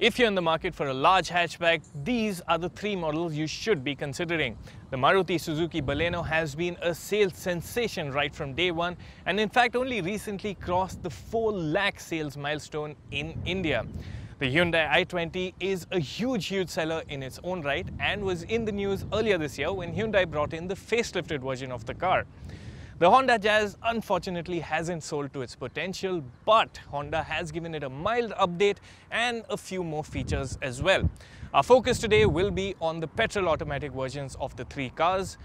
If you're in the market for a large hatchback, these are the three models you should be considering. The Maruti Suzuki Baleno has been a sales sensation right from day one, and in fact only recently crossed the 4 lakh sales milestone in India. The Hyundai i20 is a huge seller in its own right and was in the news earlier this year when Hyundai brought in the facelifted version of the car. The Honda Jazz unfortunately hasn't sold to its potential, but Honda has given it a mild update and a few more features as well. Our focus today will be on the petrol automatic versions of the three cars.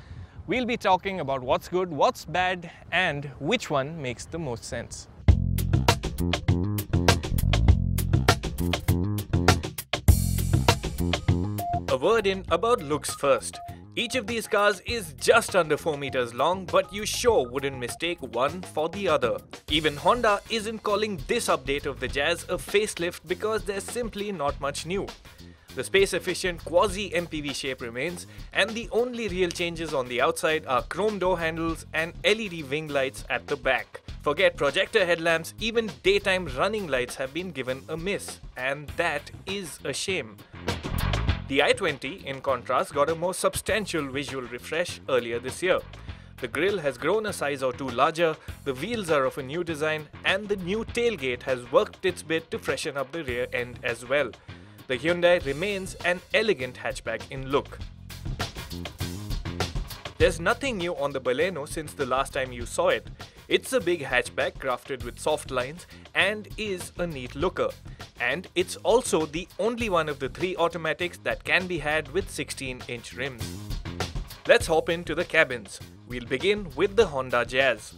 We'll be talking about what's good, what's bad, and which one makes the most sense. A word in about looks first. Each of these cars is just under 4 meters long, but you sure wouldn't mistake one for the other. Even Honda isn't calling this update of the Jazz a facelift because there's simply not much new. The space-efficient quasi-MPV shape remains, and the only real changes on the outside are chrome door handles and LED wing lights at the back. Forget projector headlamps, even daytime running lights have been given a miss, and that is a shame. The i20, in contrast, got a more substantial visual refresh earlier this year. The grille has grown a size or two larger, the wheels are of a new design, and the new tailgate has worked its bit to freshen up the rear end as well. The Hyundai remains an elegant hatchback in look. There's nothing new on the Baleno since the last time you saw it. It's a big hatchback crafted with soft lines and is a neat looker. And it's also the only one of the three automatics that can be had with 16-inch rims. Let's hop into the cabins. We'll begin with the Honda Jazz.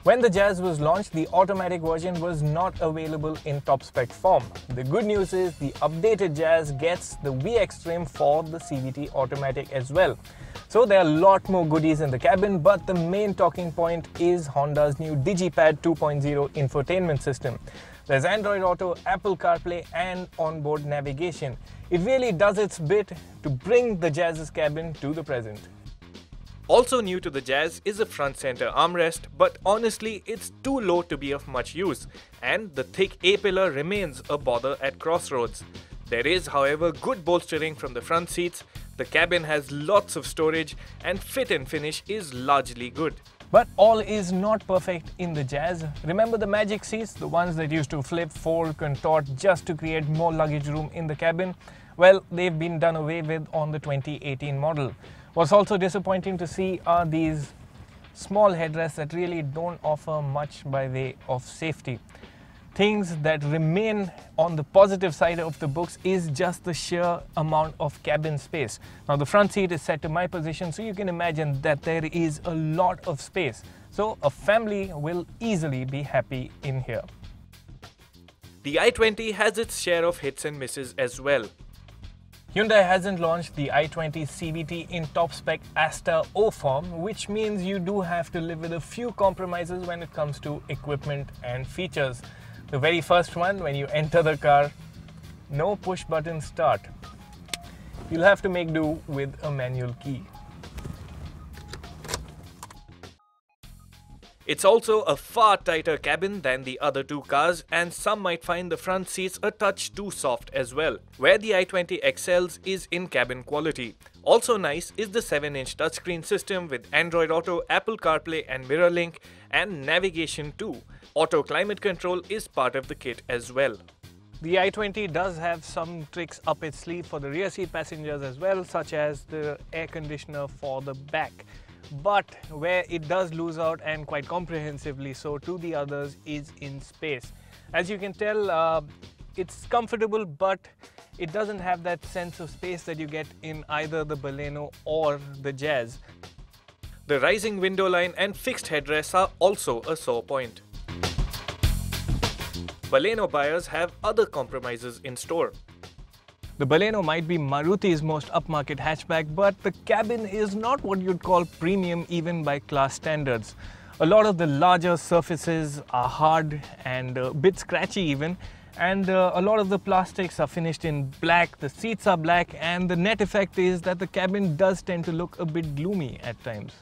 When the Jazz was launched, the automatic version was not available in top spec form. The good news is the updated Jazz gets the VX trim for the CVT automatic as well. So there are a lot more goodies in the cabin, but the main talking point is Honda's new DigiPad 2.0 infotainment system. There's Android Auto, Apple CarPlay and onboard navigation. It really does its bit to bring the Jazz's cabin to the present. Also new to the Jazz is a front center armrest, but honestly it's too low to be of much use, and the thick A-pillar remains a bother at crossroads. There is, however, good bolstering from the front seats, the cabin has lots of storage, and fit and finish is largely good. But all is not perfect in the Jazz. Remember the magic seats, the ones that used to flip, fold, contort just to create more luggage room in the cabin? Well, they've been done away with on the 2018 model. What's also disappointing to see are these small headrests that really don't offer much by way of safety. Things that remain on the positive side of the books is just the sheer amount of cabin space. Now the front seat is set to my position, so you can imagine that there is a lot of space. So a family will easily be happy in here. The i20 has its share of hits and misses as well. Hyundai hasn't launched the i20 CVT in top spec Asta O form, which means you do have to live with a few compromises when it comes to equipment and features. The very first one, when you enter the car, no push button start. You'll have to make do with a manual key. It's also a far tighter cabin than the other two cars, and some might find the front seats a touch too soft as well. Where the i20 excels is in cabin quality. Also nice is the 7-inch touchscreen system with Android Auto, Apple CarPlay and MirrorLink, and navigation too. Auto climate control is part of the kit as well. The i20 does have some tricks up its sleeve for the rear seat passengers as well, such as the air conditioner for the back. But where it does lose out, and quite comprehensively so, to the others is in space. As you can tell, it's comfortable, but it doesn't have that sense of space that you get in either the Baleno or the Jazz. The rising window line and fixed headrests are also a sore point. Baleno buyers have other compromises in store. The Baleno might be Maruti's most upmarket hatchback, but the cabin is not what you'd call premium even by class standards. A lot of the larger surfaces are hard and a bit scratchy even, and a lot of the plastics are finished in black, the seats are black, and the net effect is that the cabin does tend to look a bit gloomy at times.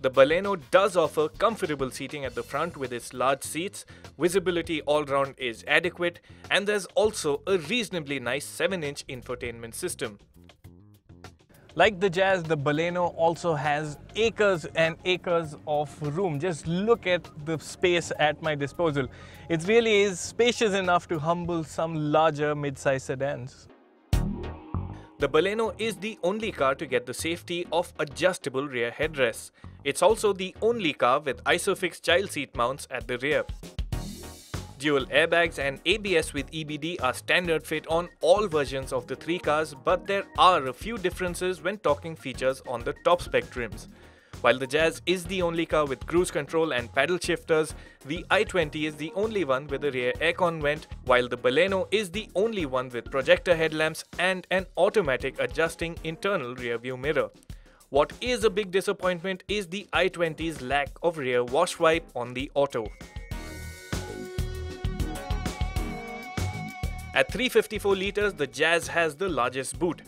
The Baleno does offer comfortable seating at the front with its large seats, visibility all round is adequate, and there's also a reasonably nice 7-inch infotainment system. Like the Jazz, the Baleno also has acres and acres of room. Just look at the space at my disposal. It really is spacious enough to humble some larger mid-size sedans. The Baleno is the only car to get the safety of adjustable rear headrests. It's also the only car with ISOFIX child seat mounts at the rear. Dual airbags and ABS with EBD are standard fit on all versions of the three cars, but there are a few differences when talking features on the top spec trims. While the Jazz is the only car with cruise control and paddle shifters, the i20 is the only one with a rear aircon vent, while the Baleno is the only one with projector headlamps and an automatic adjusting internal rear view mirror. What is a big disappointment is the i20's lack of rear wash wipe on the auto. At 354 litres, the Jazz has the largest boot.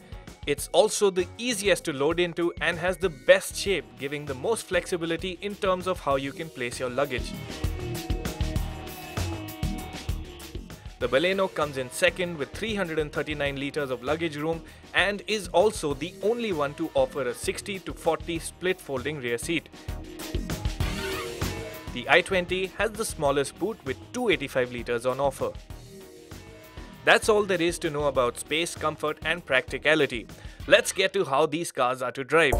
It's also the easiest to load into and has the best shape, giving the most flexibility in terms of how you can place your luggage. The Baleno comes in second with 339 litres of luggage room and is also the only one to offer a 60/40 split folding rear seat. The i20 has the smallest boot with 285 litres on offer. That's all there is to know about space, comfort and practicality. Let's get to how these cars are to drive.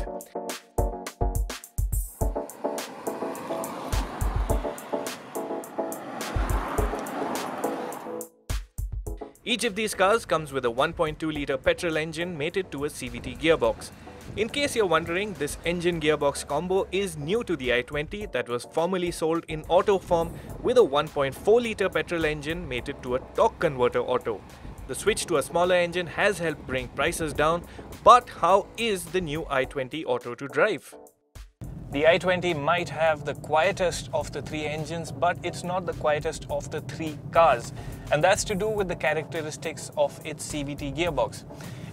Each of these cars comes with a 1.2-litre petrol engine mated to a CVT gearbox. In case you're wondering, this engine gearbox combo is new to the i20 that was formerly sold in auto form with a 1.4-litre petrol engine mated to a torque converter auto. The switch to a smaller engine has helped bring prices down, but how is the new i20 auto to drive? The i20 might have the quietest of the three engines, but it's not the quietest of the three cars. And that's to do with the characteristics of its CVT gearbox.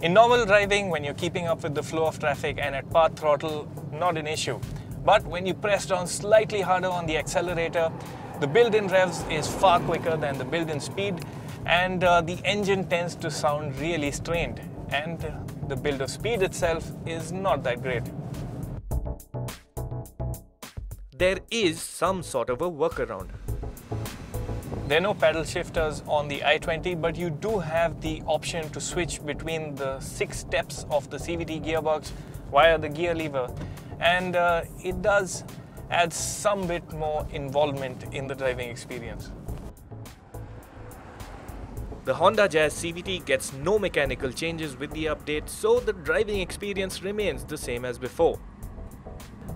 In normal driving, when you're keeping up with the flow of traffic and at part throttle, not an issue. But when you press down slightly harder on the accelerator, the built-in revs is far quicker than the built-in speed, and the engine tends to sound really strained. And the build of speed itself is not that great. There is some sort of a workaround. There are no paddle shifters on the i20, but you do have the option to switch between the 6 steps of the CVT gearbox via the gear lever, and it does add some bit more involvement in the driving experience. The Honda Jazz CVT gets no mechanical changes with the update, so the driving experience remains the same as before.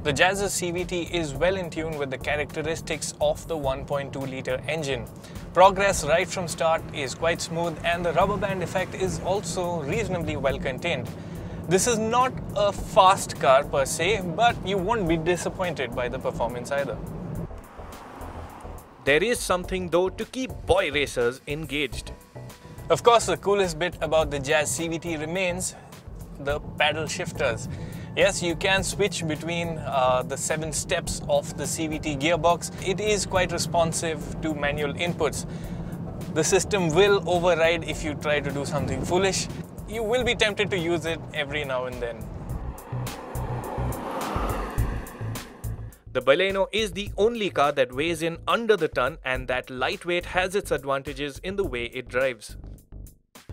The Jazz's CVT is well in tune with the characteristics of the 1.2-litre engine. Progress right from start is quite smooth, and the rubber band effect is also reasonably well contained. This is not a fast car per se, but you won't be disappointed by the performance either. There is something though to keep boy racers engaged. Of course, the coolest bit about the Jazz CVT remains the paddle shifters. Yes, you can switch between the 7 steps of the CVT gearbox. It is quite responsive to manual inputs. The system will override if you try to do something foolish. You will be tempted to use it every now and then. The Baleno is the only car that weighs in under the ton, and that lightweight has its advantages in the way it drives.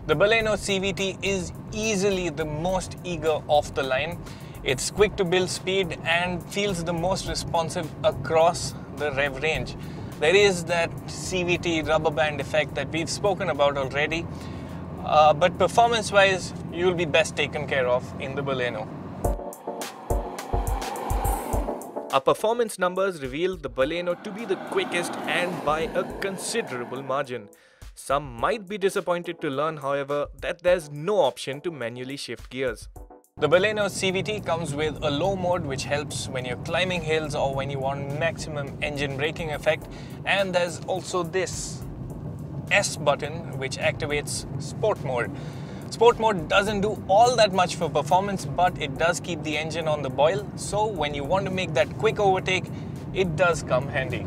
The Baleno CVT is easily the most eager of the line. It's quick to build speed and feels the most responsive across the rev range. There is that CVT rubber band effect that we've spoken about already, but performance-wise, you'll be best taken care of in the Baleno. Our performance numbers reveal the Baleno to be the quickest and by a considerable margin. Some might be disappointed to learn, however, that there's no option to manually shift gears. The Baleno CVT comes with a low mode which helps when you're climbing hills or when you want maximum engine braking effect, and there's also this S button which activates sport mode. Sport mode doesn't do all that much for performance, but it does keep the engine on the boil, so when you want to make that quick overtake, it does come handy.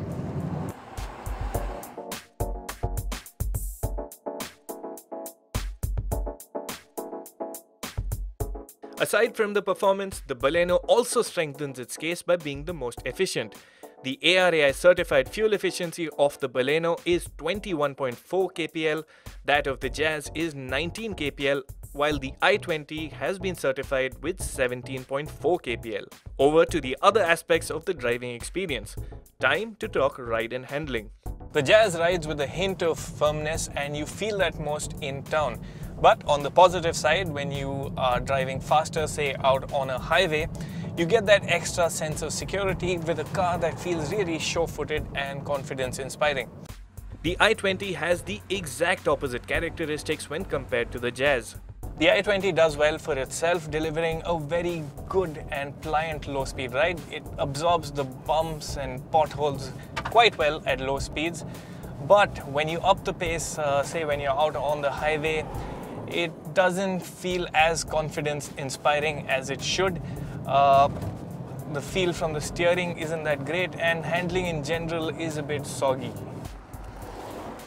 Aside from the performance, the Baleno also strengthens its case by being the most efficient. The ARAI certified fuel efficiency of the Baleno is 21.4 kpl, that of the Jazz is 19 kpl, while the i20 has been certified with 17.4 kpl. Over to the other aspects of the driving experience. Time to talk ride and handling. The Jazz rides with a hint of firmness, and you feel that most in town. But on the positive side, when you are driving faster, say out on a highway, you get that extra sense of security with a car that feels really sure-footed and confidence-inspiring. The i20 has the exact opposite characteristics when compared to the Jazz. The i20 does well for itself, delivering a very good and pliant low-speed ride. It absorbs the bumps and potholes quite well at low speeds. But when you up the pace, say when you're out on the highway, it doesn't feel as confidence-inspiring as it should. The feel from the steering isn't that great, and handling in general is a bit soggy.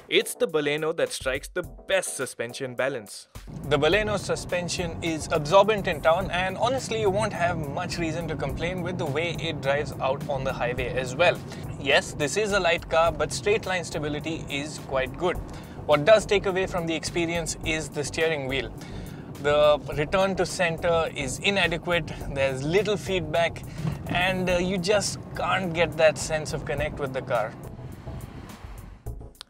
It's the Baleno that strikes the best suspension balance. The Baleno suspension is absorbent in town, and honestly you won't have much reason to complain with the way it drives out on the highway as well. Yes, this is a light car, but straight line stability is quite good. What does take away from the experience is the steering wheel. The return to center is inadequate, there's little feedback, and you just can't get that sense of connect with the car.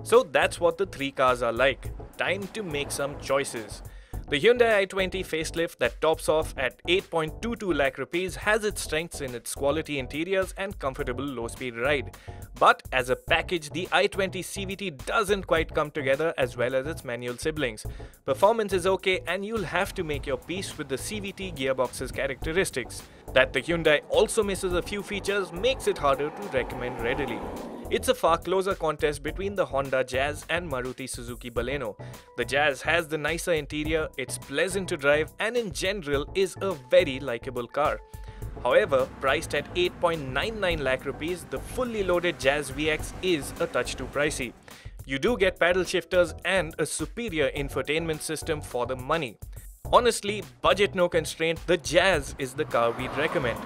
So that's what the three cars are like. Time to make some choices. The Hyundai i20 facelift that tops off at 8.22 lakh rupees has its strengths in its quality interiors and comfortable low-speed ride. But as a package, the i20 CVT doesn't quite come together as well as its manual siblings. Performance is okay, and you'll have to make your peace with the CVT gearbox's characteristics. That the Hyundai also misses a few features makes it harder to recommend readily. It's a far closer contest between the Honda Jazz and Maruti Suzuki Baleno. The Jazz has the nicer interior, it's pleasant to drive, and in general is a very likable car. However, priced at 8.99 lakh rupees, the fully loaded Jazz VX is a touch too pricey. You do get paddle shifters and a superior infotainment system for the money. Honestly, budget no constraint, the Jazz is the car we'd recommend.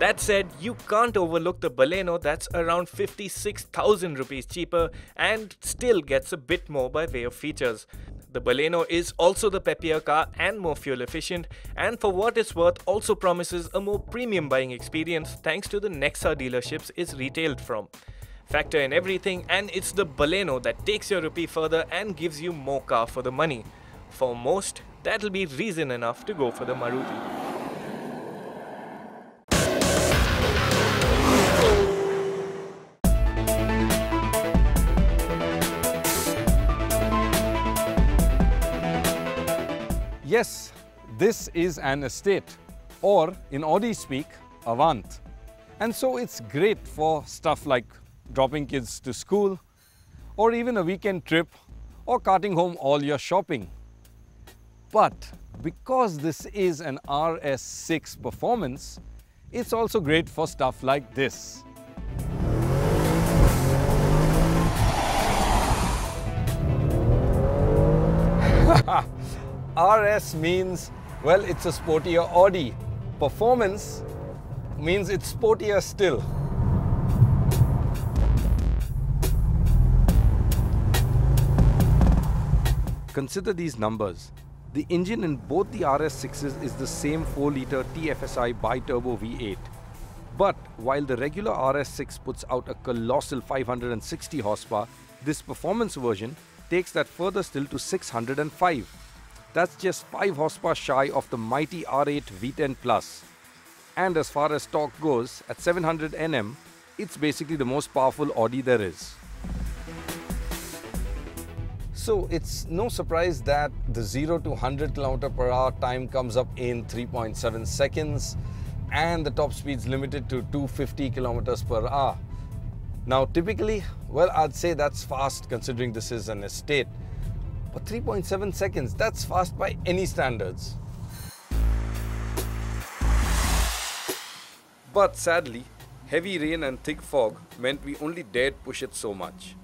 That said, you can't overlook the Baleno that's around 56,000 rupees cheaper and still gets a bit more by way of features. The Baleno is also the peppier car and more fuel efficient, and for what it's worth also promises a more premium buying experience thanks to the Nexa dealerships it's retailed from. Factor in everything, and it's the Baleno that takes your rupee further and gives you more car for the money. For most, that'll be reason enough to go for the Maruti. Yes, this is an estate, or in Audi speak, Avant. And so it's great for stuff like dropping kids to school, or even a weekend trip, or carting home all your shopping. But because this is an RS6 performance, it's also great for stuff like this. RS means, well, it's a sportier Audi. Performance means it's sportier still. Consider these numbers. The engine in both the RS6s is the same 4-litre TFSI bi-turbo V8. But while the regular RS6 puts out a colossal 560 horsepower, this performance version takes that further still to 605. That's just 5 horsepower shy of the mighty R8 V10 Plus. And as far as torque goes, at 700 Nm, it's basically the most powerful Audi there is. So it's no surprise that the 0 to 100 km/h time comes up in 3.7 seconds and the top speed's limited to 250 km/h. Now typically, well, I'd say that's fast considering this is an estate. But 3.7 seconds, that's fast by any standards. But sadly, heavy rain and thick fog meant we only dared push it so much.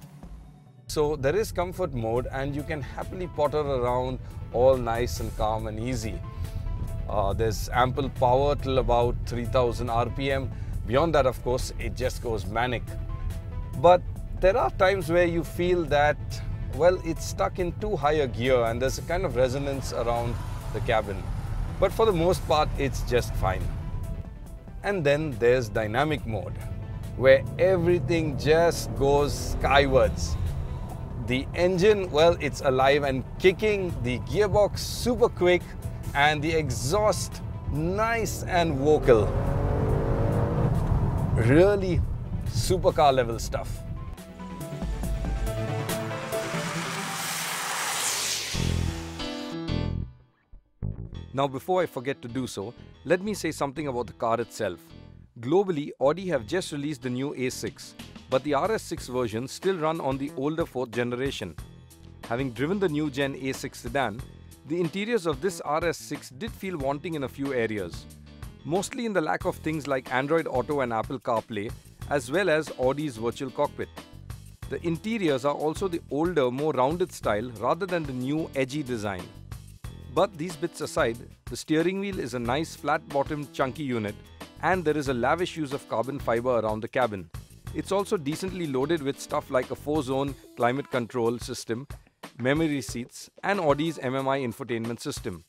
So there is comfort mode and you can happily potter around all nice and calm and easy. There's ample power till about 3000 RPM. Beyond that, of course, it just goes manic. But there are times where you feel that, well, it's stuck in too high a gear and there's a kind of resonance around the cabin. But for the most part, it's just fine. And then there's dynamic mode, where everything just goes skywards. The engine, well, it's alive and kicking, the gearbox super quick, and the exhaust nice and vocal. Really supercar level stuff. Now before I forget to do so, let me say something about the car itself. Globally, Audi have just released the new A6, but the RS6 versions still run on the older 4th generation. Having driven the new gen A6 sedan, the interiors of this RS6 did feel wanting in a few areas, mostly in the lack of things like Android Auto and Apple CarPlay, as well as Audi's virtual cockpit. The interiors are also the older, more rounded style rather than the new edgy design. But these bits aside, the steering wheel is a nice flat-bottomed chunky unit and there is a lavish use of carbon fiber around the cabin. It's also decently loaded with stuff like a 4-zone climate control system, memory seats and Audi's MMI infotainment system.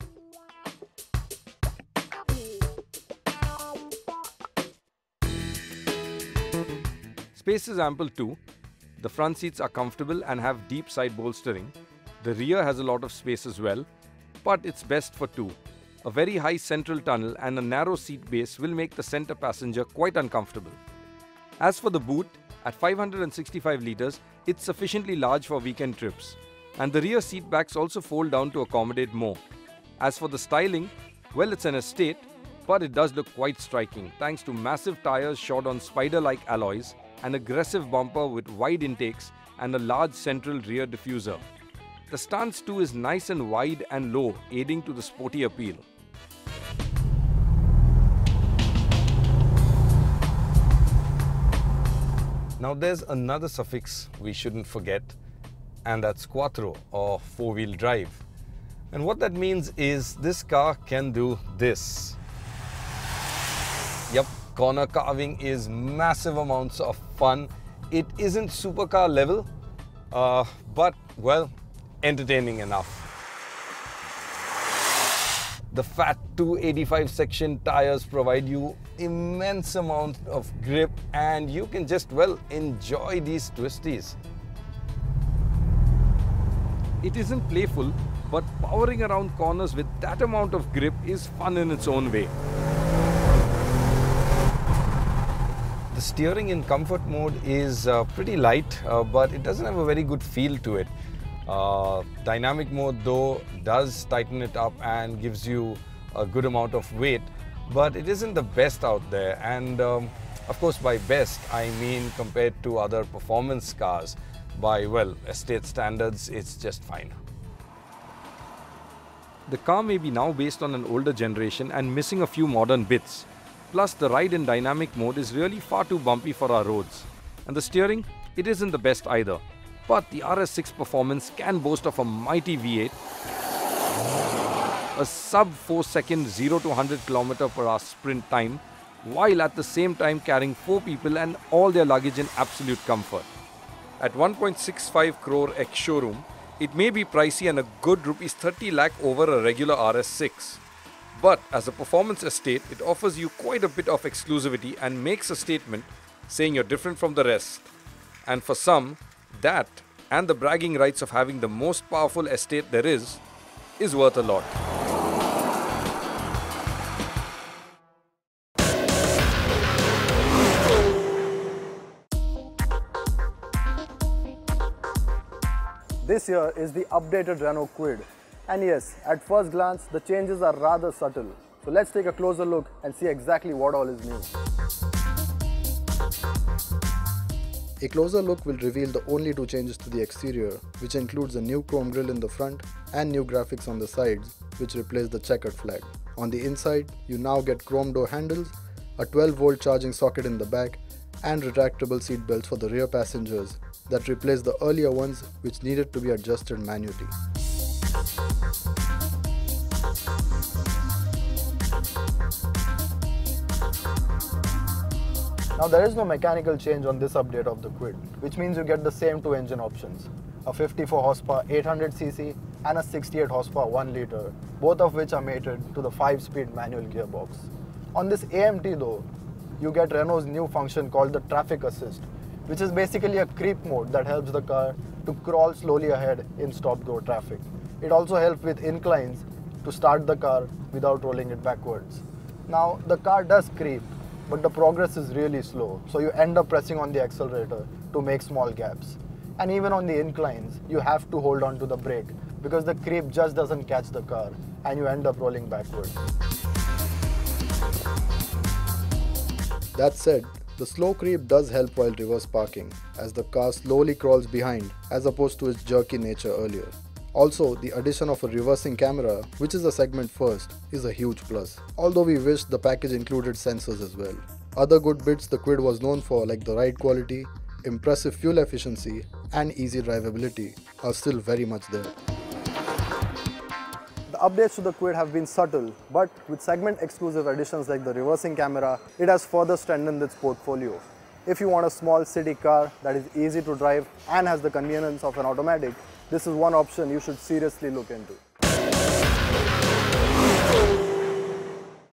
Space is ample too. The front seats are comfortable and have deep side bolstering. The rear has a lot of space as well, but it's best for two. A very high central tunnel and a narrow seat base will make the center passenger quite uncomfortable. As for the boot, at 565 litres, it's sufficiently large for weekend trips. And the rear seat backs also fold down to accommodate more. As for the styling, well, it's an estate, but it does look quite striking thanks to massive tyres shod on spider-like alloys, an aggressive bumper with wide intakes and a large central rear diffuser. The stance too is nice and wide and low, aiding to the sporty appeal. Now there's another suffix we shouldn't forget, and that's quattro or 4-wheel drive. And what that means is this car can do this. Yep, corner carving is massive amounts of fun. It isn't supercar level, but well, entertaining enough. The fat 285 section tires provide you immense amount of grip and you can just, well, enjoy these twisties. It isn't playful, but powering around corners with that amount of grip is fun in its own way. The steering in comfort mode is pretty light, but it doesn't have a very good feel to it. Dynamic mode though does tighten it up and gives you a good amount of weight, but it isn't the best out there, and of course by best I mean compared to other performance cars. By, well, estate standards, it's just fine. The car may be now based on an older generation and missing a few modern bits. Plus the ride in dynamic mode is really far too bumpy for our roads. And the steering, it isn't the best either. But the RS6 performance can boast of a mighty V8, a sub 4 second 0 to 100 km/h sprint time, while at the same time carrying 4 people and all their luggage in absolute comfort. At 1.65 crore ex-showroom, it may be pricey and a good rupees 30 lakh over a regular RS6. But as a performance estate, it offers you quite a bit of exclusivity and makes a statement saying you're different from the rest. And for some, that and the bragging rights of having the most powerful estate there is worth a lot. This here is the updated Renault Kwid. And yes, at first glance, the changes are rather subtle. So let's take a closer look and see exactly what all is new. A closer look will reveal the only two changes to the exterior, which includes a new chrome grille in the front and new graphics on the sides, which replace the checkered flag. On the inside, you now get chrome door handles, a 12-volt charging socket in the back, and retractable seat belts for the rear passengers that replace the earlier ones which needed to be adjusted manually. Now there is no mechanical change on this update of the Kwid, which means you get the same two engine options, a 54 horsepower 800cc and a 68 horsepower 1 litre, both of which are mated to the 5-speed manual gearbox. On this AMT though, you get Renault's new function called the traffic assist, which is basically a creep mode that helps the car to crawl slowly ahead in stop-go traffic. It also helps with inclines to start the car without rolling it backwards. Now the car does creep, but the progress is really slow, so you end up pressing on the accelerator to make small gaps. And even on the inclines, you have to hold on to the brake because the creep just doesn't catch the car and you end up rolling backwards. That said, the slow creep does help while reverse parking, as the car slowly crawls behind as opposed to its jerky nature earlier. Also, the addition of a reversing camera, which is a segment first, is a huge plus, although we wish the package included sensors as well. Other good bits the Kwid was known for, like the ride quality, impressive fuel efficiency, and easy drivability, are still very much there. The updates to the Kwid have been subtle, but with segment-exclusive additions like the reversing camera, it has further strengthened its portfolio. If you want a small city car that is easy to drive and has the convenience of an automatic, this is one option you should seriously look into.